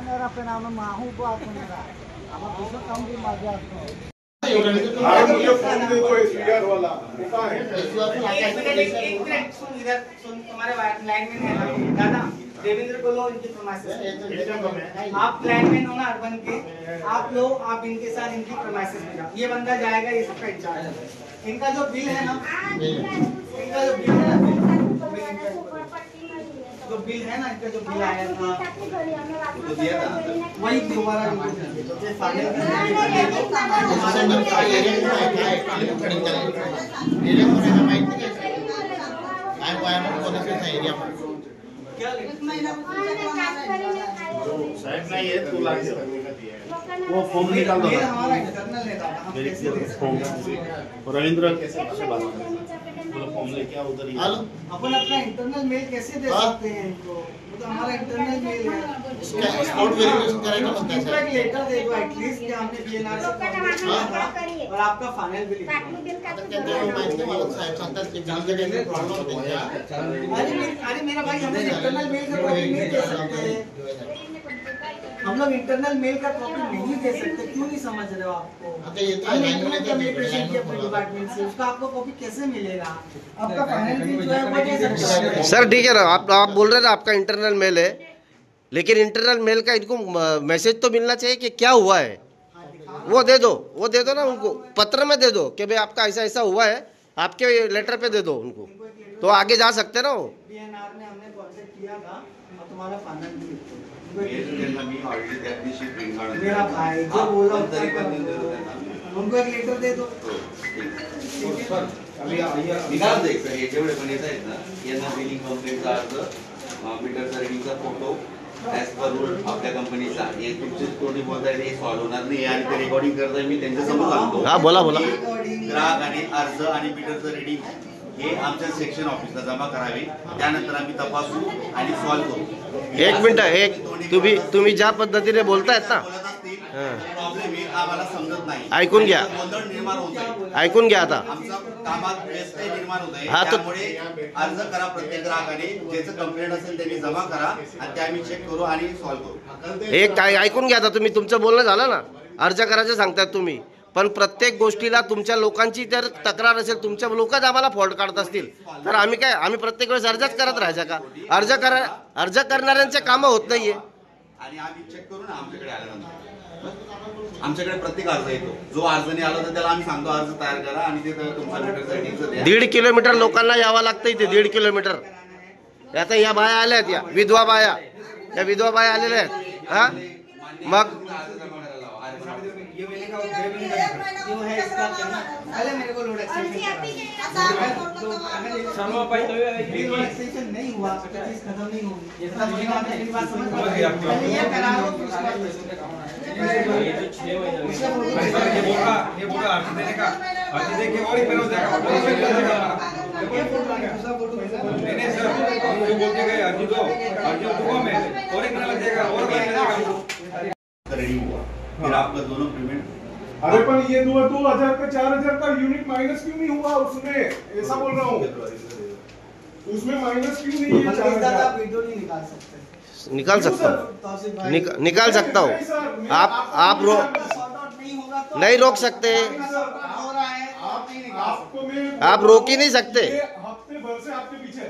येणार पे नाम माहू को आपण आम्हाला दुसरं काम भी माझे असतो। तुम्हारे लाइनमैन है ना दादा, देवेंद्र को लो, इनकी प्रोमाइसेस आप लाइनमैन हो ना अर्बन के, आप लो, आप इनके साथ इनकी प्रोमाइसेस में जाओ। ये बंदा जाएगा, ये सबका इंचार्ज है। इनका जो बिल है ना, इनका जो बिल है ना, जो बिल है ना, इनका जो बिल आया था तो दिया था, वही दोबारा फाइनल नहीं है तो लाके वो फॉर्म निकाल दो। हमारा इंटरनल नेता रविंद्र कैसे बात बोलो फॉर्म लेके आओ उधर ही। अपन अपना इंटरनल मेल कैसे दे सकते हैं इनको? वो तो हमारा इंटरनल मेल है, उसका एक्सपोर्ट वेरिफिकेशन कराएगा बनता है एक लेटर दे दो एटलीस्ट कि हमने बीएनआर से और आपका फाइनल बिल। साहेब सांगतात की बिलचे प्रॉब्लेम होते। अरे मेरा भाई, हम इंटरनल मेल का कॉपी नहीं दे सकते, हम लोग इंटरनल मेल का कॉपी नहीं दे सकते। क्यों नहीं समझ रहे हो? आपको ये तो इंटरनल कम्युनिकेशन के अपने डिपार्टमेंट से, उसका आपको कॉपी कैसे मिलेगा? आपका फाइनल बिल जो है वो दे सकते हैं। सर ठीक है ना, आप बोल रहे हैं आपका इंटरनल मेल है, लेकिन इंटरनल मेल का इनको मैसेज तो मिलना चाहिए कि क्या हुआ है। वो दे दो ना उनको, पत्र में दे दो कि भाई आपका ऐसा ऐसा हुआ है, आपके लेटर पे दे दो उनको, तो आगे जा सकते ना। वो बीएनआर ने हमने कांटेक्ट किया था और तुम्हारा फाइनल बिल मेरा भाई जो बोला उनको एक लेटर दे दो। निकाल दे जेवढे पण येत आहेत ना, यांना बिलिंग कंप्लेंटचा अर्ज, मीटरचा रिडिंगचा फोटो ॲज पर रूल आपल्या कंपनीचा, हे तुमचे कोणी बोलताय हे सॉल्व्ह होणार नाही आणि ते रेकॉर्डिंग करताय मी त्यांच्या समोर सांगतो। हा बोला ग्राहक आणि अर्ज आणि मीटरचं रिडिंग हे आमच्या सेक्शन ऑफिसला जमा करावे, त्यानंतर आम्ही तपासू आणि सॉल्व्ह करू। एक मिनिट, एक तुम्ही ज्या पद्धतीने बोलतायत ना, प्रॉब्लेम हे आम्हाला समजत नाही, ऐकून घ्या, गोंधळ निर्माण होतोय, ऐकून घ्या आता। आमचं कामात व्यत्यय निर्माण होत हा, आहे, त्यामुळे अर्ज करा प्रत्येक ग्राहकाने, ज्याचं कंप्लेंट असेल त्यांनी जमा करा आणि ते आम्ही चेक करू आणि सॉल्व्ह करू। एक काय ऐकून घ्या आता, तुम्ही तुमचं बोलणं झालं ना, अर्ज करायचं सांगतायत तुम्ही, पण प्रत्येक गोष्टीला तुमच्या लोकांची जर तक्रार असेल, तुमच्या लोकच आम्हाला फॉल्ट काढत असतील तर आम्ही प्रत्येक वेळेस अर्जच करत राहायचा का? अर्ज करणाऱ्यांचे कामं होत नाहीये आणि आम्ही चेक करू ना। आमच्याकडे आल्यानंतर आमच्याकडे प्रत्येक अर्ज येतो, जो अर्ज नाही आला तर त्याला आम्ही सांगतो अर्ज तयार करा आणि ते तुमच्या मीटरचं द्या। 1.5 किलोमीटर लोकांना यावं लागतं इथे, 1.5 किलोमीटर। आता या बाया आल्या आहेत, या विधवा बाया आलेल्या आहेत। हा मग पहले मेरे को लोड एक्सटेंशन नहीं हुआ, चीज खत्म नहीं होगी, मेरी बात समझ में ये करा लो। ये बोला अर्ज देने का, अर्ज दे के और ही पेरोल देगा, नहीं सर, वो बोलते गए अर्ज दो मैं और एक महीना लग जाएगा और रेडी हुआ, फिर आपका दोनों पेमेंट। अरे पर ये 2000 का 4000 का यूनिट माइनस क्यों नहीं हुआ उसमें? ऐसा बोल रहा हूँ, उसमें माइनस क्यों नहीं है? 4000 वीडियो नहीं निकाल सकते। निकाल सकता हूँ। आप नहीं रोक सकते, आप रोक ही नहीं सकते। हफ्ते भर से आपके पीछे,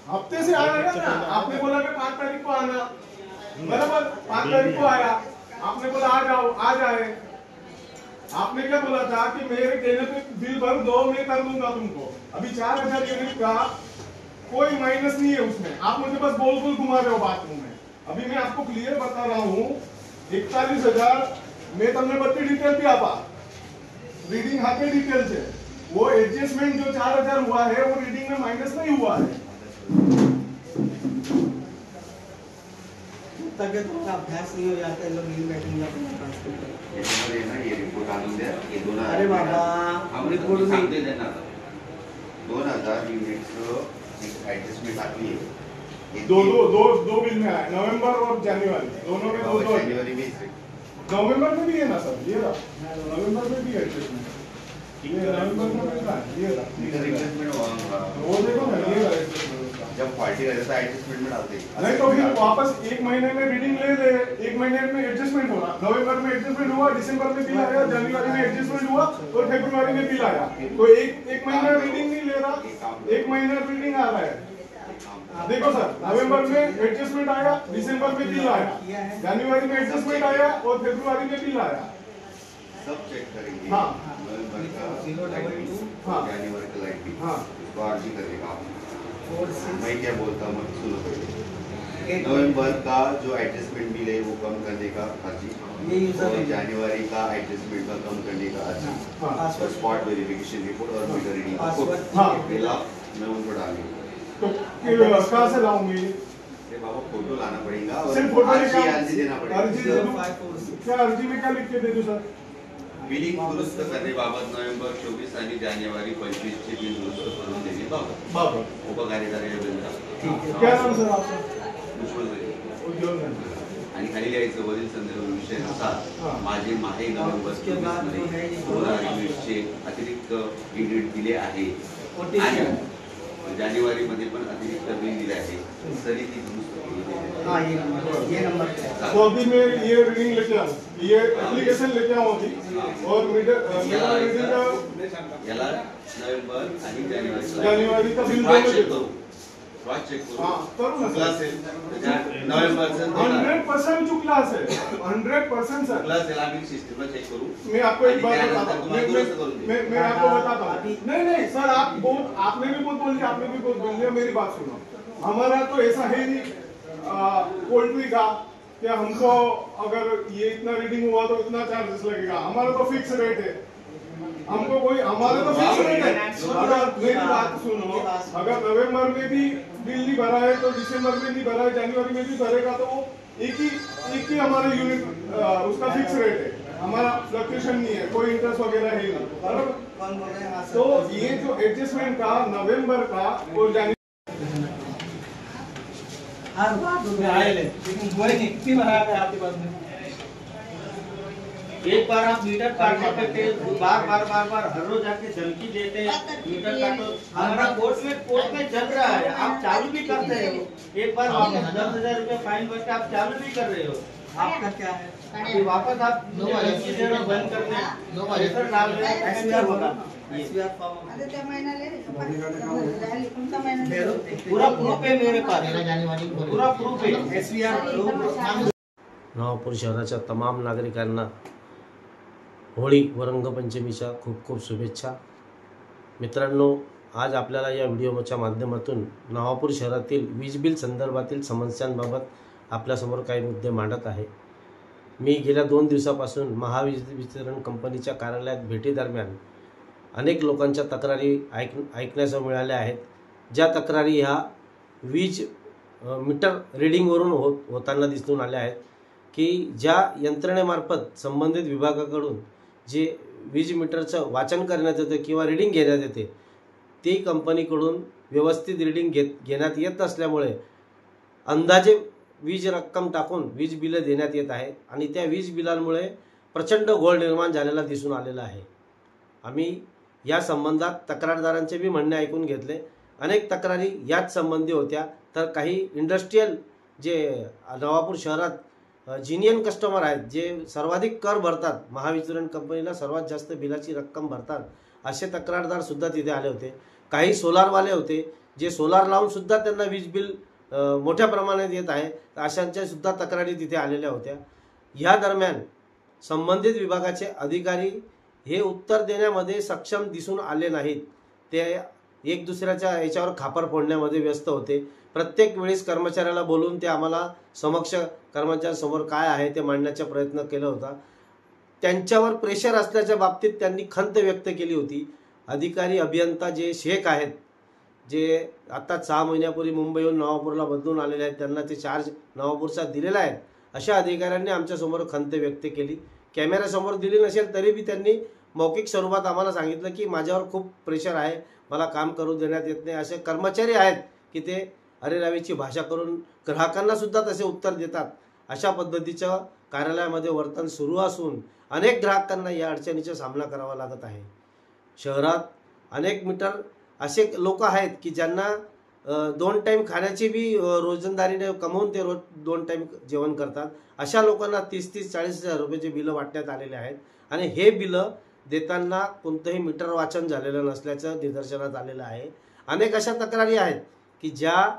हफ्ते से आया ना, आपने बोला कि 5 तारीख को आना, बराबर 5 तारीख को आया, आपने बोला आ जाओ, आ जाए। आपने क्या बोला था कि मेरे कहने पे बिल भर दो, मैं कर दूंगा तुमको। अभी 4000 यूनिट का कोई माइनस नहीं है उसमें, आप मुझे बस बोल घुमा रहे हो बात में। अभी मैं आपको क्लियर बता रहा हूँ, 41,000 मैं तमने बत्ती डिटेल भी आपा रीडिंग हाथे डिटेल से, वो एडजस्टमेंट जो 4000 हुआ है वो रीडिंग में माइनस नहीं हुआ है। तक थोड़ा अभ्यास नहीं हो जाता है, लोग नहीं बैठेंगे अपने पास। ये रिपोर्ट आणून द्या, ये 2000। अरे बाबा, हम रिपोर्ट सांगते देणार 2000 यूनिट्स एडजस्टमेंट आती है। दो बिल में आया, नवंबर और जनवरी दोनों में दो जनवरी में, नवंबर में भी है ना सर, ये रहा नवंबर में भी एडजस्टमेंट, ये नवंबर में भी है, ये रहा रिप्लेसमेंट हुआ, वो देखो ना, ये रहा एडजस्टमेंट। जब फॉल्टी रहता है एडजस्टमेंट में डालते हैं। नहीं तो फिर वापस 1 महीने में रीडिंग ले ले, 1 महीने में एडजस्टमेंट होना, नवंबर में एडजस्टमेंट हुआ, दिसंबर में बिल आया, जनवरी में एडजस्टमेंट हुआ और फरवरी में बिल आया, तो एक महीना रीडिंग नहीं ले रहा, 1 महीना रीडिंग आ रहा है। देखो सर, नवंबर में एडजस्टमेंट आया, दिसंबर में बिल आया, जनवरी में एडजस्टमेंट आया और फरवरी में बिल आया, सब चेक करेंगे। हाँ। नवंबर का हाँ। जनवरी का लाइट बिल, हाँ। उसको अर्जी करेगा आप। मैं क्या बोलता हूँ सुनो पहले, नवंबर का जो एडजस्टमेंट बिल है वो कम करने का अर्जी, और जनवरी का एडजस्टमेंट का कम करने का अर्जी, और स्पॉट वेरिफिकेशन रिपोर्ट और मीटर रीडिंग मैं उनको डालूंगा। तो कहाँ से लाऊंगी? अरे बाबा फोटो लाना पड़ेगा और सिर्फ फोटो अर्जी देना पड़ेगा। अर्जी दे दूं? क्या अर्जी में क्या लिख के दे दूं सर? बिलिंग दुरुस्त करण्याबाबत नोव्हेंबर 24 आणि जानेवारी 25 चे बिल दुरुस्त करून देण्याबाबत उपकार्यकारी अभियंता। क्या नाम सर आपका? उज्ज्वल रे. उज्ज्वल आणि खाली लिहायचं वरील संदर्भ विषयानुसार माझे माहे नोव्हेंबर 24 चे अतिरिक्त क्रेडिट दिले आहे आणि जानेवारी मध्ये पण अतिरिक्त बिल दिले आहे, तरी ती दुरुस्त केली जाईल। ये नंबर तो अभी मैं ये रीडिंग लेके आऊँ, ये एप्लीकेशन लेके आऊँ अभी, और मीटर रीडिंग का याला नोव्हेंबर आणि जानेवारी का बिल क्रॉस दोनों चेक देतो। करू, क्रॉस चेक करू। हाँ, करू ना चुकला सर। असेल तर नोव्हेंबरचं 100% चुकला असेल, 100% सर। चुकला असेल आम्ही सिस्टमला चेक करू। मैं आपको एक बात आणि बताता त्यानंतर हूँ, तुम्हाला दुरुस्त करून देऊ। मैं आपको बताता हूँ। नहीं सर, आपने भी बहुत बोल दिया, आपने भी बहुत बोल दिया, मेरी बात सुनो। हमारा तो ऐसा है नहीं पोल्ट्री का कि हमको अगर ये इतना रीडिंग हुआ तो इतना चार्जेस लगेगा, हमारा तो फिक्स रेट है। हमको कोई हमारा तो फिक्स रेट है। अगर मेरी बात सुनो, अगर नवंबर में भी बिल नहीं भरा है तो दिसंबर में नहीं भरा है, जनवरी में भी भरेगा तो वो एक ही हमारा यूनिट उसका फिक्स रेट है, हमारा फ्लक्चुएशन नहीं है, कोई इंटरेस्ट वगैरह है नहीं, बराबर। तो ये जो एडजस्टमेंट का नवंबर का और जनवरी एक बार आप मीटर काटने करते बार हर रोज आके धमकी देते हैं मीटर काटो, हमारा कोर्ट में चल रहा है, आप चालू भी करते हो, एक बार वापस 10,000 रुपए फाइन भर के आप चालू भी कर रहे हो, आपका क्या है? अभी वापस आप धमकी देना बंद करने प्रेशर डाल रहे हो, ऐसा होगा। पूरा प्रूफ है मेरे पास, पूरा प्रूफ है SVR। नवापूर शहराच्या तमाम नागरिकांना होळी व रंगपंचमीच्या खूप खूप शुभेच्छा। मित्रांनो, आज आपल्याला या व्हिडिओच्या माध्यमातून नवापूर शहरातील वीज बिल संदर्भातील समस्यांबाबत आपल्यासमोर काही मुद्दे मांडत आहे। मी गेल्या 2 दिवसापासून महावीज वितरण कंपनीच्या कार्यालयात भेटीदरम्यान अनेक लोकांच्या तक्रारी ऐकण्यास मिळाल्या आहेत, ज्या तक्रारी ह्या वीज मीटर रीडिंगवरून होताना दिसून आल्या आहेत की ज्या यंत्रणेमार्फत संबंधित विभागाकडून जे वीज मीटरचं वाचन करण्यात येतं किंवा रीडिंग घेण्यात येते, ती कंपनीकडून व्यवस्थित रीडिंग घेण्यात येत नसल्यामुळे अंदाजे वीज रक्कम टाकून वीज बिलं देण्यात येत आहे आणि त्या वीज बिलांमुळे प्रचंड घोळ निर्माण झालेला दिसून आलेला आहे। आम्ही या संबंधात तक्रारदारांचे बी म्हणणे ऐकून घेतले। अनेक तक्रारी याच संबंधी होत्या, तर काही इंडस्ट्रियल जे नवापूर शहरात जिनियन कस्टमर आहेत, जे सर्वाधिक कर भरतात, महावितरण कंपनीला सर्वात जास्त बिलाची रक्कम भरतात, असे तक्रारदार सुद्धा तिथे आले होते। काही सोलारवाले होते जे सोलार लावून सुद्धा त्यांना वीज बिल मोठ्या प्रमाणात येत आहे, अशांच्या सुद्धा तक्रारी तिथे आलेल्या होत्या। या दरम्यान संबंधित विभागाचे अधिकारी हे उत्तर देण्यामध्ये सक्षम दिसून आले नाहीत, ते एक दुसऱ्याच्या याच्यावर खापर फोडण्यामध्ये व्यस्त होते। प्रत्येक वेळेस कर्मचाऱ्याला बोलून ते आम्हाला समक्ष कर्मचाऱ्यांसमोर काय आहे ते मांडण्याचा प्रयत्न केला होता। त्यांच्यावर प्रेशर असल्याच्या बाबतीत त्यांनी खंत व्यक्त केली होती। अधिकारी अभियंता जे शेख आहेत, जे आता 6 महिन्यापूर्वी मुंबईहून नवापूरला बदलून आलेले आहेत, त्यांना ते चार्ज नवापूरचा दिलेला आहे, अशा अधिकाऱ्यांनी आमच्यासमोर खंत व्यक्त केली। कॅमेऱ्यासमोर दिली नसेल तरी बी त्यांनी मौखिक स्वरूपात आम्हाला सांगितलं की माझ्यावर खूप प्रेशर आहे, मला काम करू देण्यात येत नाही। असे कर्मचारी आहेत की ते अरेरावीची भाषा करून ग्राहकांना सुद्धा तसे उत्तर देतात। अशा पद्धतीचं कार्यालयामध्ये वर्तन सुरू असून अनेक ग्राहकांना या अडचणीचा सामना करावा लागत आहे। शहरात अनेक मीटर असे लोक आहेत की ज्यांना 2 टाईम खाण्याची बी रोजंदारीने कमवून ते रोज 2 टाईम जेवण करतात. अशा लोकांना 30-40 हजार रुपयाचे बिलं वाटण्यात आलेले आहेत आणि हे बिलं देताना कोणतंही मीटर वाचन झालेलं नसल्याचं निदर्शनास आलेलं आहे. अनेक अशा तक्रारी आहेत की ज्या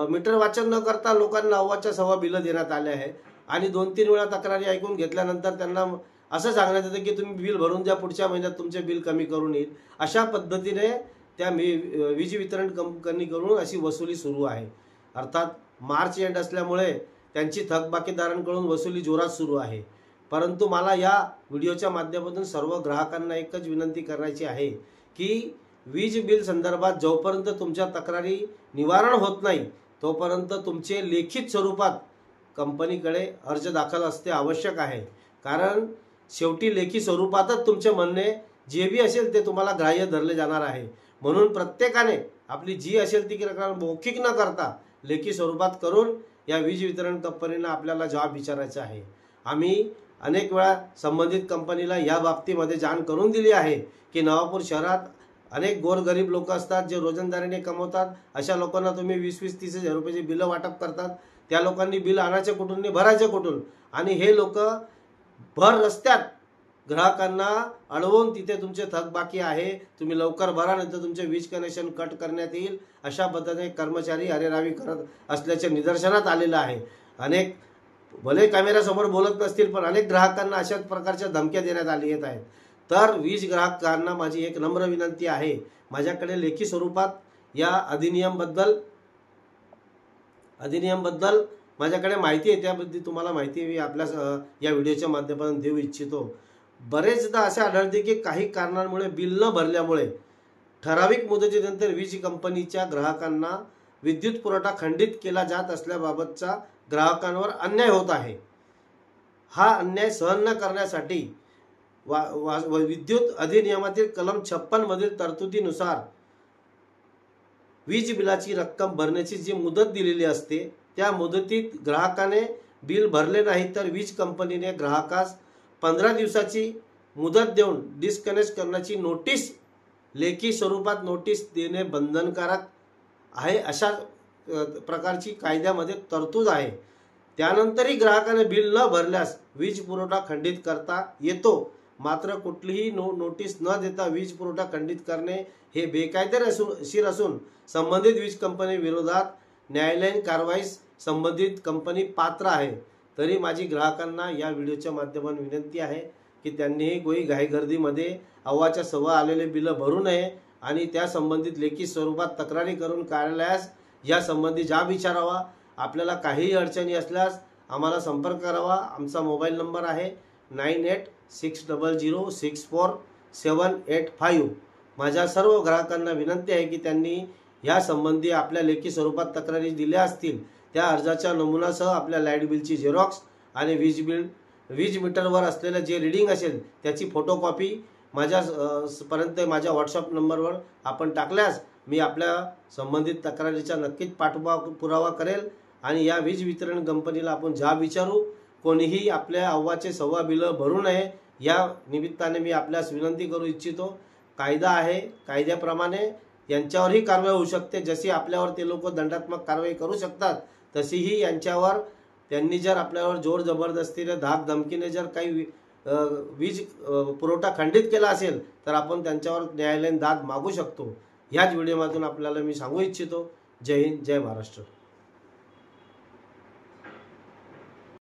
मीटर वाचन न करता लोकांना 9/15 बिलं देण्यात आले आहे आणि 2-3 वेळा तक्रारी ऐकून घेतल्यानंतर त्यांना असं सांगण्यात येतं की तुम्ही बिल भरून द्या, पुढच्या महिन्यात तुमचे बिल कमी करून येईल. अशा पद्धतीने त्या वीज वितरण कंपनीकडून अशी वसुली सुरू आहे. अर्थात मार्च एंड असल्यामुळे त्यांची थकबाकीदारांकडून वसुली जोरात सुरू आहे. परंतु मला या व्हिडिओच्या माध्यमातून सर्व ग्राहकांना एकच विनंती करायची आहे की वीज बिल संदर्भात जोपर्यंत तुमच्या तक्रारी निवारण होत नाही तोपर्यंत तुमचे लिखित स्वरूपात कंपनीकडे अर्ज दाखल असणे आवश्यक आहे. कारण शेवटी लेखी स्वरूपातच तुमचे म्हणणे जे बी असेल ते तुम्हाला ग्राह्य धरले जाणार आहे. म्हणून प्रत्येकाने आपली जी असेल ती तक्रार मौखिक न करता लेखी स्वरूपात करून या वीज वितरण कंपनीला आपल्याला जबाब विचारायचा आहे. आम्ही अनेक वेळा संबंधित कंपनीला या बाबतीमध्ये जाण करून दिली आहे की नवापूर शहरात अनेक गोरगरीब लोक असतात जे रोजंदारीने कमवतात. अशा लोकांना तुम्ही 20-30 हजार रुपयाची बिलं वाटप करतात. त्या लोकांनी बिल आणायचे कुठून आणि भरायचे कुठून? आणि हे लोक भर रस्त्यात ग्राहकांना अडवून तिथे तुमचे थकबाकी आहे, तुम्ही लवकर भरा नाही तर तुमचे वीज कनेक्शन कट करण्यात येईल, अशा पद्धतीने कर्मचारी अरेरावी करत असल्याचे निदर्शनात आलेलं आहे. अनेक भले कॅमेऱ्यासमोर बोलत नसतील पण अनेक ग्राहकांना अशाच प्रकारच्या धमक्या देण्यात आली येत आहेत. तर वीज ग्राहकांना माझी एक नम्र विनंती आहे, माझ्याकडे लेखी स्वरूपात या अधिनियमबद्दल माझ्याकडे माहिती आहे, त्याबद्दल तुम्हाला माहिती मी आपल्या या व्हिडिओच्या माध्यमातून देऊ इच्छितो. बरेचदा असे आढळते की काही कारणांमुळे बिल न भरल्यामुळे ठराविक मुदतीनंतर वीज कंपनीच्या ग्राहकांना विद्युत पुरवठा खंडित केला जात असल्याबाबतचा ग्राहकांवर अन्याय होत आहे. हा अन्याय सहन न करण्यासाठी विद्युत अधिनियमातील कलम 56 मधील तरतुदीनुसार वीज बिलाची रक्कम भरण्याची जी मुदत दिलेली असते त्या मुदतीत ग्राहकाने बिल भरले नाही तर वीज कंपनीने ग्राहकास 15 दिवसाची मुदत देऊन डिस्कनेक्ट करण्याची नोटीस लेखी स्वरूपात नोटीस देणे बंधनकारक आहे. अशा प्रकारची कायद्यामध्ये तरतूद आहे. त्यानंतरही ग्राहकाने बिल न भरल्यास वीज पुरवठा खंडित करता येतो. मात्र कुठलीही नोटीस न देता वीज पुरवठा खंडित करणे हे बेकायदेशीर असून संबंधित वीज कंपनी विरोधात न्यायालयीन कारवाईस संबंधित कंपनी पात्र आहे. तरी माझी ग्राहकांना या व्हिडिओच्या माध्यमातून विनंती आहे की त्यांनीही घाईगर्दीमध्ये 9/15 आलेले बिलं भरू नये आणि त्या संबंधित लेखी स्वरूपात तक्रारी करून कार्यालयास या संबंधी जाब विचारावा. आपल्याला काहीही अडचणी असल्यास आम्हाला संपर्क करावा. आमचा मोबाईल नंबर आहे 9860064785. माझ्या सर्व ग्राहकांना विनंती आहे की त्यांनी या संबंधी आपल्या लेखी स्वरूपात तक्रारी दिल्या असतील त्या अर्जाच्या नमुनासह आपल्या लाईट बिलची झेरॉक्स आणि वीज मीटरवर असलेलं जे रीडिंग असेल त्याची फोटोकॉपी माझ्यापर्यंत माझ्या व्हॉट्सअप नंबरवर आपण टाकल्यास मी आपल्या संबंधित तक्रारीचा नक्कीच पुरावा करेल आणि या वीज वितरण कंपनीला आपण जाब विचारू. कोणीही आपल्या 9/15 बिलं भरू नये या निमित्ताने मी आपल्यास विनंती करू इच्छितो. कायदा आहे, कायद्याप्रमाणे यांच्यावरही कारवाई होऊ शकते. जशी आपल्यावर ते लोक दंडात्मक कारवाई करू शकतात तशीही यांच्यावर त्यांनी जर आपल्यावर जोर जबरदस्तीने धाक धमकीने जर काही वीज पुरवठा खंडित केला असेल तर आपण त्यांच्यावर न्यायालयीन दाद मागू शकतो. ह्याच व्हिडिओमधून आपल्याला मी सांगू इच्छितो. जय हिंद, जय महाराष्ट्र.